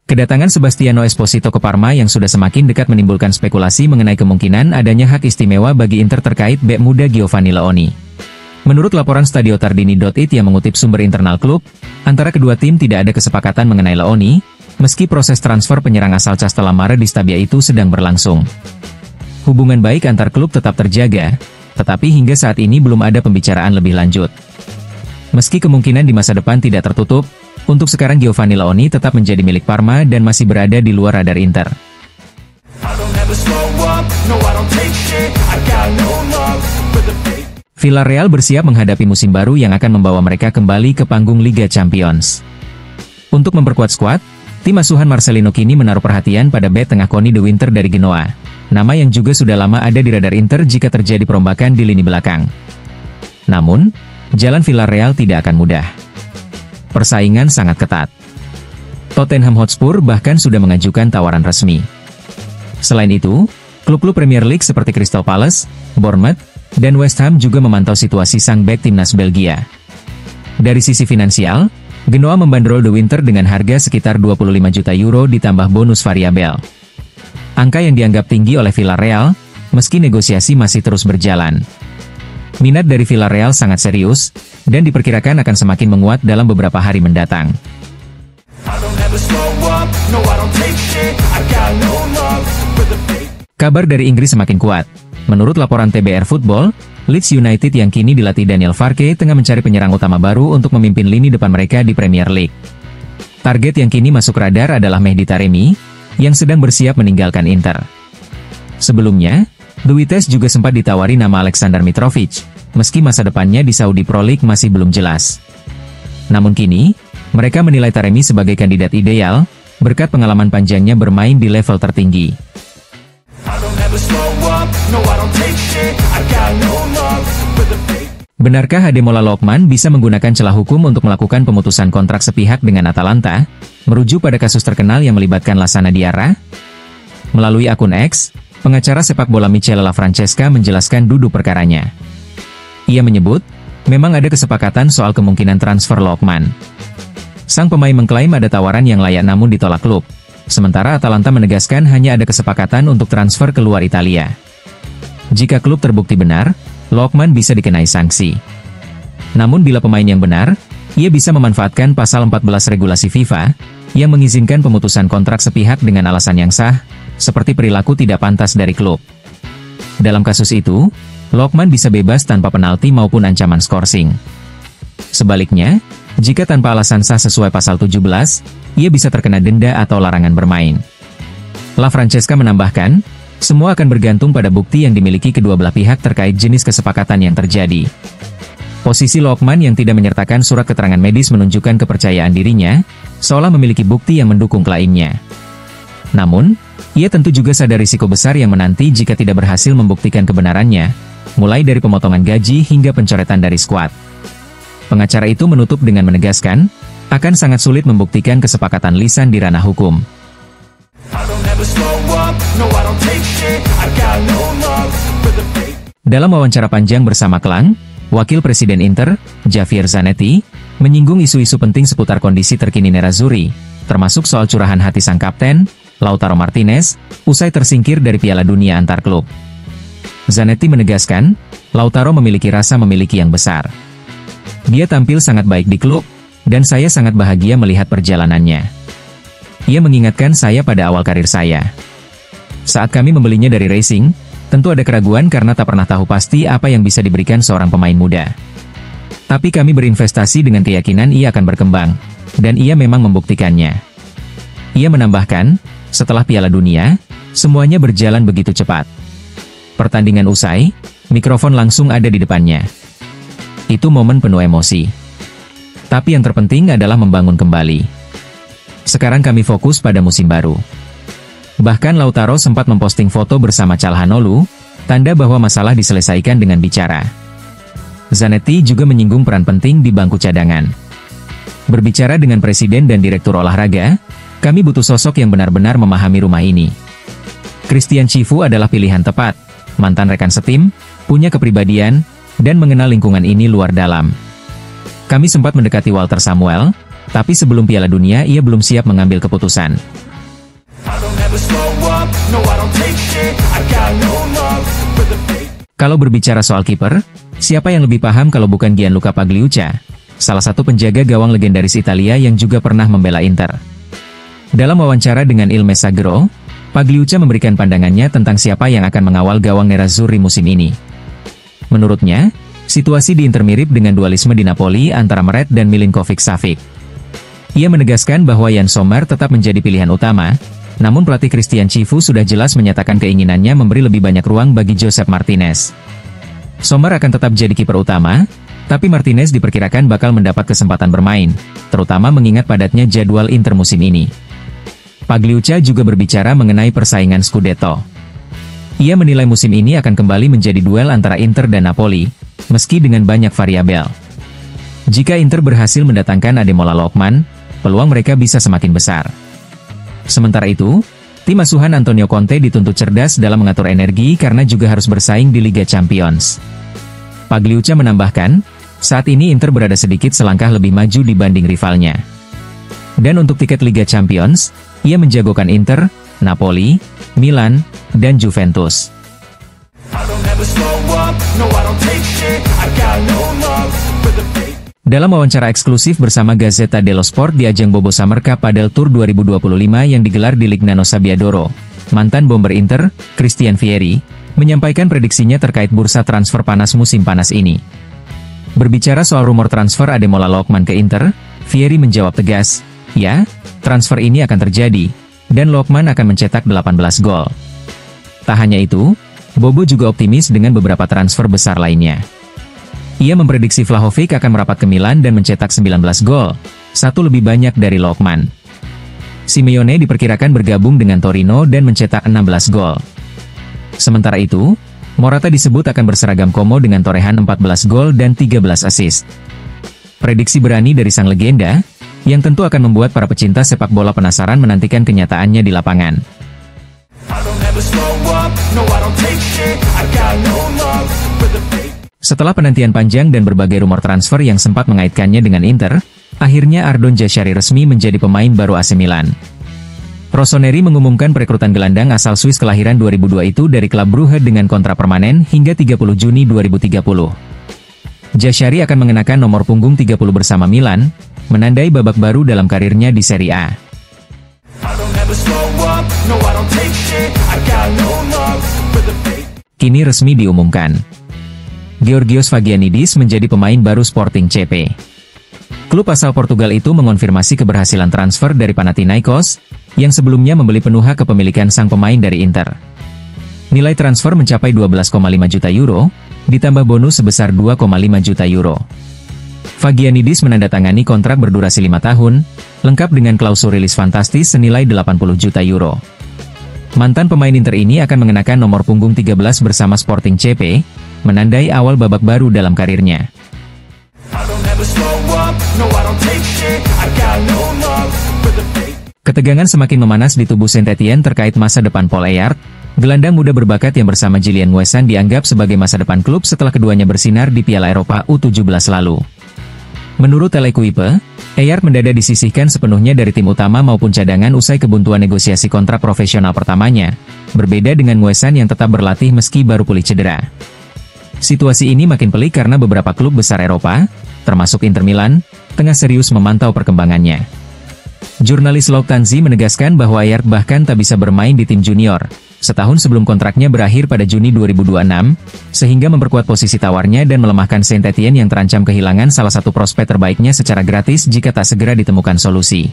Kedatangan Sebastiano Esposito ke Parma yang sudah semakin dekat menimbulkan spekulasi mengenai kemungkinan adanya hak istimewa bagi Inter terkait bek muda Giovanni Leoni. Menurut laporan StadioTardini.it yang mengutip sumber internal klub, antara kedua tim tidak ada kesepakatan mengenai Leoni, meski proses transfer penyerang asal Castellammare di Stabia itu sedang berlangsung. Hubungan baik antar klub tetap terjaga, tetapi hingga saat ini belum ada pembicaraan lebih lanjut. Meski kemungkinan di masa depan tidak tertutup, untuk sekarang Giovanni Leoni tetap menjadi milik Parma dan masih berada di luar radar Inter. Villarreal bersiap menghadapi musim baru yang akan membawa mereka kembali ke panggung Liga Champions. Untuk memperkuat skuad, tim asuhan Marcelino kini menaruh perhatian pada bek tengah Coni de Winter dari Genoa, nama yang juga sudah lama ada di radar Inter jika terjadi perombakan di lini belakang. Namun, jalan Villarreal tidak akan mudah. Persaingan sangat ketat. Tottenham Hotspur bahkan sudah mengajukan tawaran resmi. Selain itu, klub-klub Premier League seperti Crystal Palace, Bournemouth, dan West Ham juga memantau situasi sang bek timnas Belgia. Dari sisi finansial, Genoa membandrol de Winter dengan harga sekitar 25 juta euro ditambah bonus variabel. Angka yang dianggap tinggi oleh Villarreal, meski negosiasi masih terus berjalan. Minat dari Villarreal sangat serius, dan diperkirakan akan semakin menguat dalam beberapa hari mendatang. Kabar dari Inggris semakin kuat. Menurut laporan TBR Football, Leeds United yang kini dilatih Daniel Farke tengah mencari penyerang utama baru untuk memimpin lini depan mereka di Premier League. Target yang kini masuk radar adalah Mehdi Taremi, yang sedang bersiap meninggalkan Inter. Sebelumnya, The Wites juga sempat ditawari nama Aleksandar Mitrovic, meski masa depannya di Saudi Pro League masih belum jelas. Namun kini, mereka menilai Taremi sebagai kandidat ideal, berkat pengalaman panjangnya bermain di level tertinggi. Benarkah Ademola Lookman bisa menggunakan celah hukum untuk melakukan pemutusan kontrak sepihak dengan Atalanta, merujuk pada kasus terkenal yang melibatkan Lassana Diarra? Melalui akun X, pengacara sepak bola Michele La Francesca menjelaskan duduk perkaranya. Ia menyebut, memang ada kesepakatan soal kemungkinan transfer Lookman. Sang pemain mengklaim ada tawaran yang layak namun ditolak klub, sementara Atalanta menegaskan hanya ada kesepakatan untuk transfer keluar Italia. Jika klub terbukti benar, Lookman bisa dikenai sanksi. Namun bila pemain yang benar, ia bisa memanfaatkan pasal 14 regulasi FIFA, yang mengizinkan pemutusan kontrak sepihak dengan alasan yang sah, seperti perilaku tidak pantas dari klub. Dalam kasus itu, Lookman bisa bebas tanpa penalti maupun ancaman skorsing. Sebaliknya, jika tanpa alasan sah sesuai pasal 17, ia bisa terkena denda atau larangan bermain. La Francesca menambahkan, semua akan bergantung pada bukti yang dimiliki kedua belah pihak terkait jenis kesepakatan yang terjadi. Posisi Lookman yang tidak menyertakan surat keterangan medis menunjukkan kepercayaan dirinya, seolah memiliki bukti yang mendukung klaimnya. Namun, ia tentu juga sadar risiko besar yang menanti jika tidak berhasil membuktikan kebenarannya, mulai dari pemotongan gaji hingga pencoretan dari skuad. Pengacara itu menutup dengan menegaskan, akan sangat sulit membuktikan kesepakatan lisan di ranah hukum. Dalam wawancara panjang bersama Klang, Wakil Presiden Inter, Javier Zanetti, menyinggung isu-isu penting seputar kondisi terkini Nerazzurri, termasuk soal curahan hati sang kapten, Lautaro Martinez, usai tersingkir dari Piala Dunia antar klub. Zanetti menegaskan, Lautaro memiliki rasa memiliki yang besar. Dia tampil sangat baik di klub, dan saya sangat bahagia melihat perjalanannya. Ia mengingatkan saya pada awal karir saya. Saat kami membelinya dari Racing, tentu ada keraguan karena tak pernah tahu pasti apa yang bisa diberikan seorang pemain muda. Tapi kami berinvestasi dengan keyakinan ia akan berkembang, dan ia memang membuktikannya. Ia menambahkan, setelah Piala Dunia, semuanya berjalan begitu cepat. Pertandingan usai, mikrofon langsung ada di depannya. Itu momen penuh emosi. Tapi yang terpenting adalah membangun kembali. Sekarang kami fokus pada musim baru. Bahkan Lautaro sempat memposting foto bersama Calhanoglu, tanda bahwa masalah diselesaikan dengan bicara. Zanetti juga menyinggung peran penting di bangku cadangan. Berbicara dengan presiden dan direktur olahraga, kami butuh sosok yang benar-benar memahami rumah ini. Christian Chivu adalah pilihan tepat, mantan rekan setim, punya kepribadian, dan mengenal lingkungan ini luar dalam. Kami sempat mendekati Walter Samuel, tapi sebelum Piala Dunia ia belum siap mengambil keputusan. Kalau berbicara soal kiper, siapa yang lebih paham kalau bukan Gianluca Pagliuca, salah satu penjaga gawang legendaris Italia yang juga pernah membela Inter. Dalam wawancara dengan Il Messaggero, Pagliuca memberikan pandangannya tentang siapa yang akan mengawal gawang Nerazzurri musim ini. Menurutnya, situasi di Inter mirip dengan dualisme di Napoli antara Meret dan Milinkovic-Savic. Ia menegaskan bahwa Yann Sommer tetap menjadi pilihan utama, namun pelatih Christian Chivu sudah jelas menyatakan keinginannya memberi lebih banyak ruang bagi Josep Martinez. Sommer akan tetap jadi kiper utama, tapi Martinez diperkirakan bakal mendapat kesempatan bermain, terutama mengingat padatnya jadwal Inter musim ini. Pagliuca juga berbicara mengenai persaingan Scudetto. Ia menilai musim ini akan kembali menjadi duel antara Inter dan Napoli, meski dengan banyak variabel. Jika Inter berhasil mendatangkan Ademola Lookman, peluang mereka bisa semakin besar. Sementara itu, tim asuhan Antonio Conte dituntut cerdas dalam mengatur energi karena juga harus bersaing di Liga Champions. Pagliuca menambahkan, saat ini Inter berada sedikit selangkah lebih maju dibanding rivalnya. Dan untuk tiket Liga Champions, ia menjagokan Inter, Napoli, Milan, dan Juventus. Dalam wawancara eksklusif bersama Gazzetta dello Sport di ajang Bobo Summer Cup Padel Tour 2025 yang digelar di Lignano Sabbiadoro, mantan bomber Inter, Christian Vieri, menyampaikan prediksinya terkait bursa transfer panas musim panas ini. Berbicara soal rumor transfer Ademola Lookman ke Inter, Vieri menjawab tegas, ya, transfer ini akan terjadi, dan Lookman akan mencetak 18 gol. Tak hanya itu, Bobo juga optimis dengan beberapa transfer besar lainnya. Ia memprediksi Vlahovic akan merapat ke Milan dan mencetak 19 gol, satu lebih banyak dari Lookman. Simeone diperkirakan bergabung dengan Torino dan mencetak 16 gol. Sementara itu, Morata disebut akan berseragam Como dengan torehan 14 gol dan 13 assist. Prediksi berani dari sang legenda, yang tentu akan membuat para pecinta sepak bola penasaran menantikan kenyataannya di lapangan. Setelah penantian panjang dan berbagai rumor transfer yang sempat mengaitkannya dengan Inter, akhirnya Ardon Jashari resmi menjadi pemain baru AC Milan. Rossoneri mengumumkan perekrutan gelandang asal Swiss kelahiran 2002 itu dari klub Brugge dengan kontrak permanen hingga 30 Juni 2030. Jashari akan mengenakan nomor punggung 30 bersama Milan, menandai babak baru dalam karirnya di Serie A. Kini resmi diumumkan, Georgios Vagianidis menjadi pemain baru Sporting CP. Klub asal Portugal itu mengonfirmasi keberhasilan transfer dari Panathinaikos, yang sebelumnya membeli penuh hak kepemilikan sang pemain dari Inter. Nilai transfer mencapai 12,5 juta euro, ditambah bonus sebesar 2,5 juta euro. Vagianidis menandatangani kontrak berdurasi 5 tahun, lengkap dengan klausul rilis fantastis senilai 80 juta euro. Mantan pemain Inter ini akan mengenakan nomor punggung 13 bersama Sporting CP, menandai awal babak baru dalam karirnya. Ketegangan semakin memanas di tubuh Saint-Étienne terkait masa depan Paul Eyart. Gelandang muda berbakat yang bersama Julian Nguessan dianggap sebagai masa depan klub setelah keduanya bersinar di Piala Eropa U17 lalu. Menurut Telequipe, Eyart mendadak disisihkan sepenuhnya dari tim utama maupun cadangan usai kebuntuan negosiasi kontrak profesional pertamanya, berbeda dengan Nguessan yang tetap berlatih meski baru pulih cedera. Situasi ini makin pelik karena beberapa klub besar Eropa, termasuk Inter Milan, tengah serius memantau perkembangannya. Jurnalis Lufthansa menegaskan bahwa Eyart bahkan tak bisa bermain di tim junior, setahun sebelum kontraknya berakhir pada Juni 2026, sehingga memperkuat posisi tawarnya dan melemahkan Saint-Étienne yang terancam kehilangan salah satu prospek terbaiknya secara gratis jika tak segera ditemukan solusi.